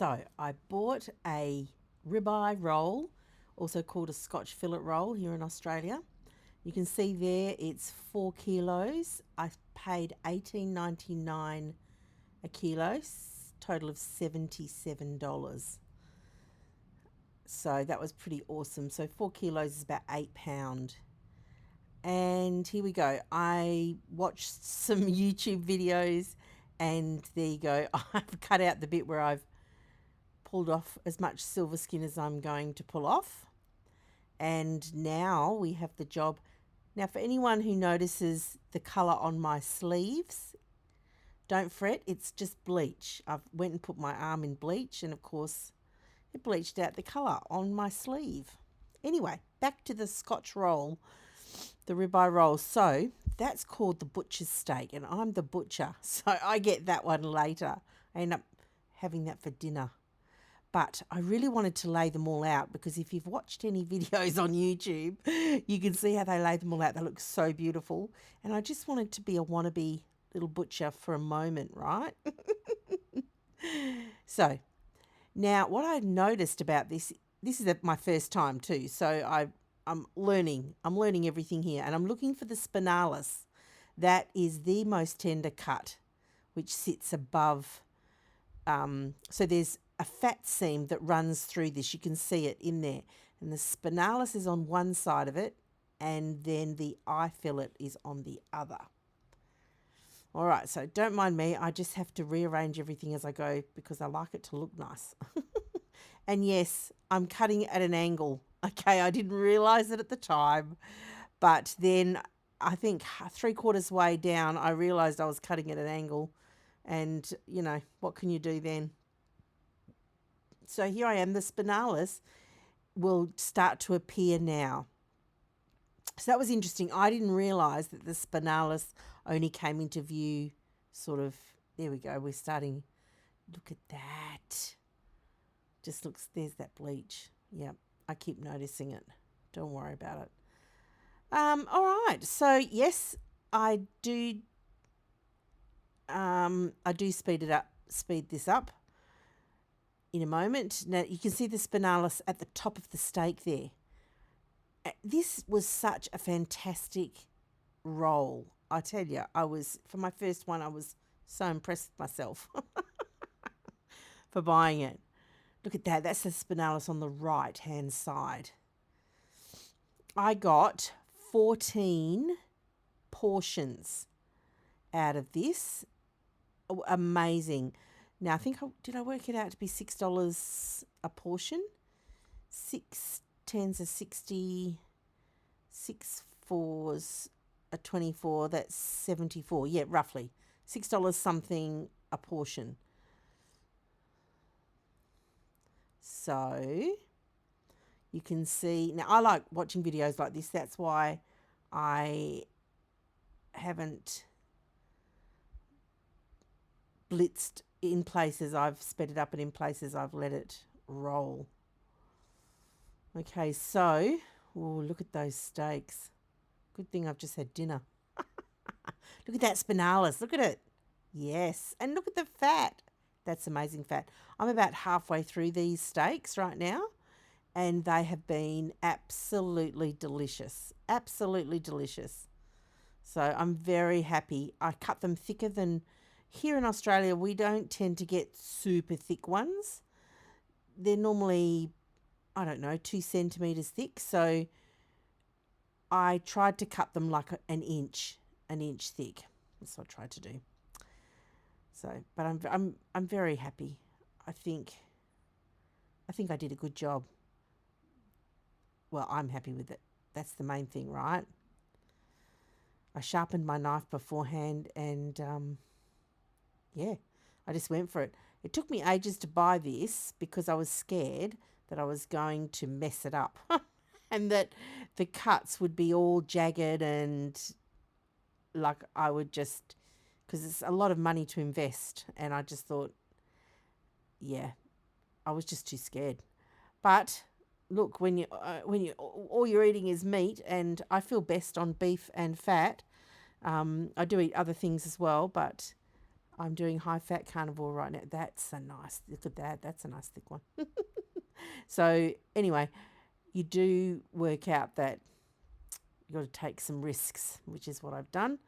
So I bought a ribeye roll, also called a Scotch fillet roll here in Australia. You can see there it's 4 kilos. I paid $18.99 a kilo, total of $77. So that was pretty awesome. So 4 kilos is about £8. And here we go. I watched some YouTube videos, and there you go. I've cut out the bit where I've pulled off as much silver skin as I'm going to pull off. And now we have the job. Now, for anyone who notices the colour on my sleeves, don't fret, it's just bleach. I've went and put my arm in bleach, and of course it bleached out the colour on my sleeve. Anyway, back to the Scotch roll, the ribeye roll. So that's called the butcher's steak, and I'm the butcher, so I get that one later. I end up having that for dinner. But I really wanted to lay them all out, because if you've watched any videos on YouTube, you can see how they lay them all out. They look so beautiful. And I just wanted to be a wannabe little butcher for a moment, right? So now what I noticed about this is my first time too. So I'm learning everything here, and I'm looking for the spinalis. That is the most tender cut, which sits above. So there's a fat seam that runs through this. You can see it in there. And the spinalis is on one side of it, and then the eye fillet is on the other. All right, so don't mind me. I just have to rearrange everything as I go, because I like it to look nice. And yes, I'm cutting at an angle. Okay, I didn't realize it at the time, but then I think 3/4 way down, I realized I was cutting at an angle. And, what can you do then? So here I am. The spinalis will start to appear now. So that was interesting. I didn't realize that the spinalis only came into view sort of, there we go. We're starting. Look at that. Just looks, there's that bleach. Yep, I keep noticing it. Don't worry about it. All right. So yes, I do speed this up in a moment. Now you can see the spinalis at the top of the steak there. This was such a fantastic roll. I tell you, for my first one, I was so impressed with myself for buying it. Look at that. That's the spinalis on the right hand side. I got 14 portions out of this. Oh, amazing. Now, did I work it out to be $6 a portion? 6 tens are 60, 6 fours are 24, that's 74. Yeah, roughly. $6 something a portion. So you can see, now I like watching videos like this. That's why I haven't blitzed in places. I've sped it up, and in places I've let it roll. Okay, so, look at those steaks. Good thing I've just had dinner. Look at that spinalis. Look at it. Yes. And look at the fat. That's amazing fat. I'm about halfway through these steaks right now, and they have been absolutely delicious. Absolutely delicious. So I'm very happy. I cut them thicker than here in Australia. We don't tend to get super thick ones. They're normally, I don't know, 2 centimeters thick. So I tried to cut them like an inch thick. That's what I tried to do. So, but I'm very happy. I think I did a good job. Well, I'm happy with it. That's the main thing, right? I sharpened my knife beforehand, and yeah, I just went for it. It took me ages to buy this, because I was scared that I was going to mess it up and that the cuts would be all jagged, and like I would just, because it's a lot of money to invest, and I just thought, yeah, I was just too scared. But look, when all you're eating is meat, and I feel best on beef and fat. I do eat other things as well, but I'm doing high fat carnivore right now. That's a nice, look at that. That's a nice thick one. So, anyway, you do work out that you've got to take some risks, which is what I've done.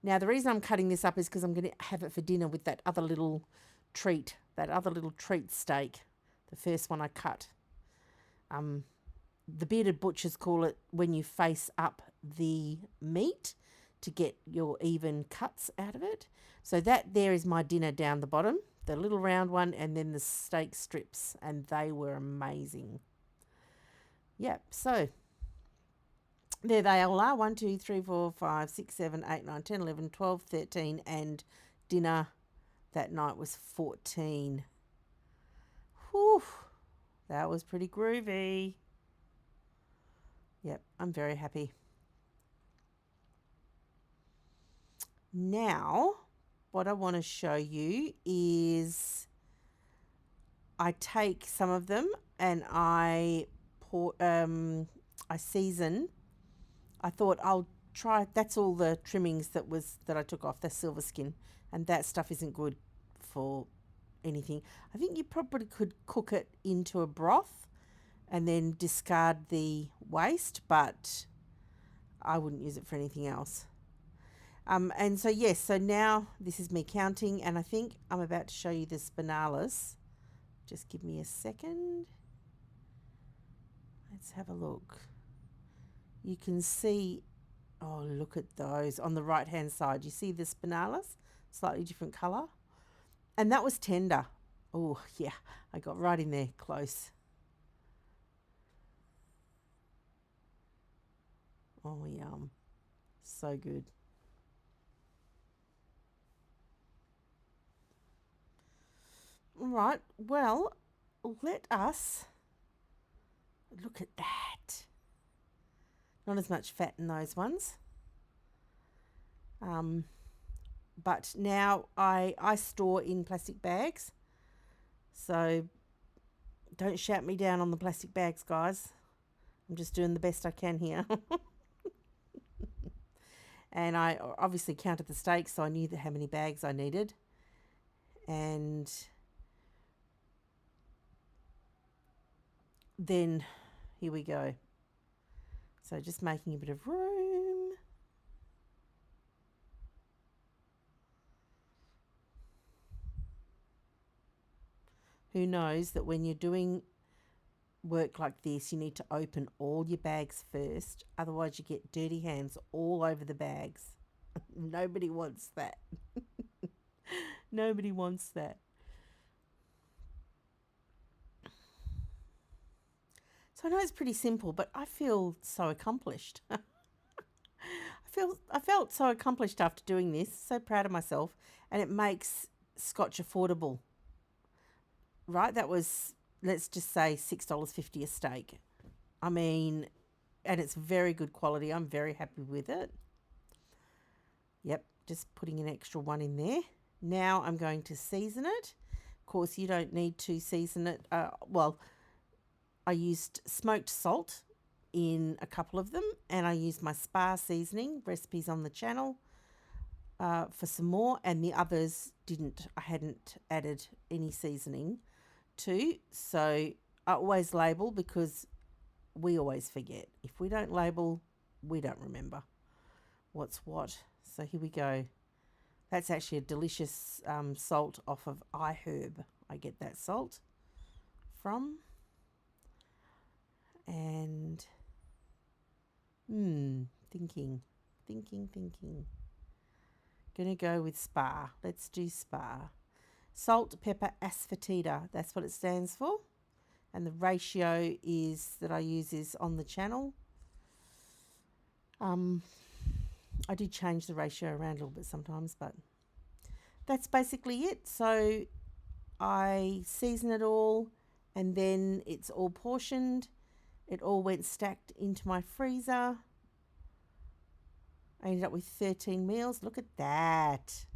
Now, the reason I'm cutting this up is because I'm going to have it for dinner with that other little treat, steak, the first one I cut. The bearded butchers call it when you face up the meat to get your even cuts out of it. So that there is my dinner down the bottom, the little round one, and then the steak strips, and they were amazing. Yep, so there they all are 1, 2, 3, 4, 5, 6, 7, 8, 9, 10, 11, 12, 13, and dinner that night was 14. Whew, that was pretty groovy. Yep, I'm very happy. Now, what I want to show you is I take some of them and I season. I thought I'll try. That's all the trimmings that I took off. The silver skin, and that stuff isn't good for anything. I think you probably could cook it into a broth and then discard the waste, but I wouldn't use it for anything else. And so, yes, so now this is me counting, and I think I'm about to show you the spinalis. Just give me a second. Let's have a look. You can see, oh, look at those on the right-hand side. You see the spinalis, slightly different colour. And that was tender. Oh, yeah, I got right in there, close. Oh, yum. So good. All right, well, let us look at that. Not as much fat in those ones. But now I store in plastic bags. So don't shout me down on the plastic bags, guys. I'm just doing the best I can here. And I obviously counted the steaks, so I knew how many bags I needed. And then here we go. So just making a bit of room. Who knows that when you're doing work like this, you need to open all your bags first. Otherwise, you get dirty hands all over the bags. Nobody wants that. Nobody wants that. So I know it's pretty simple, but I feel so accomplished. I felt so accomplished after doing this. So proud of myself, and it makes Scotch affordable. Right? That was, let's just say, $6.50 a steak. I mean, and it's very good quality. I'm very happy with it. Yep, just putting an extra one in there. Now I'm going to season it. Of course, you don't need to season it. Well, I used smoked salt in a couple of them, and I used my spa seasoning recipes on the channel for some more, and the others didn't. I hadn't added any seasoning to, so I always label because we always forget. If we don't label, we don't remember what's what. So here we go. That's actually a delicious salt off of IHERB. I get that salt from. And thinking. Gonna go with spa. Let's do spa. Salt, pepper, asafoetida. That's what it stands for. And the ratio is that I use is on the channel. I do change the ratio around a little bit sometimes, but that's basically it. So I season it all, and then it's all portioned. It all went stacked into my freezer. I ended up with 13 meals. Look at that.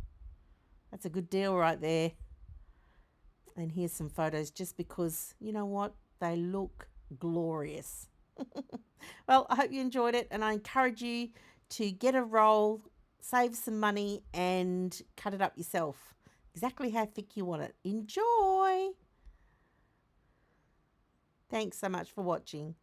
That's a good deal right there. And here's some photos just because, you know what? They look glorious. Well, I hope you enjoyed it, and I encourage you to get a roll, save some money, and cut it up yourself. exactly how thick you want it. Enjoy! Thanks so much for watching.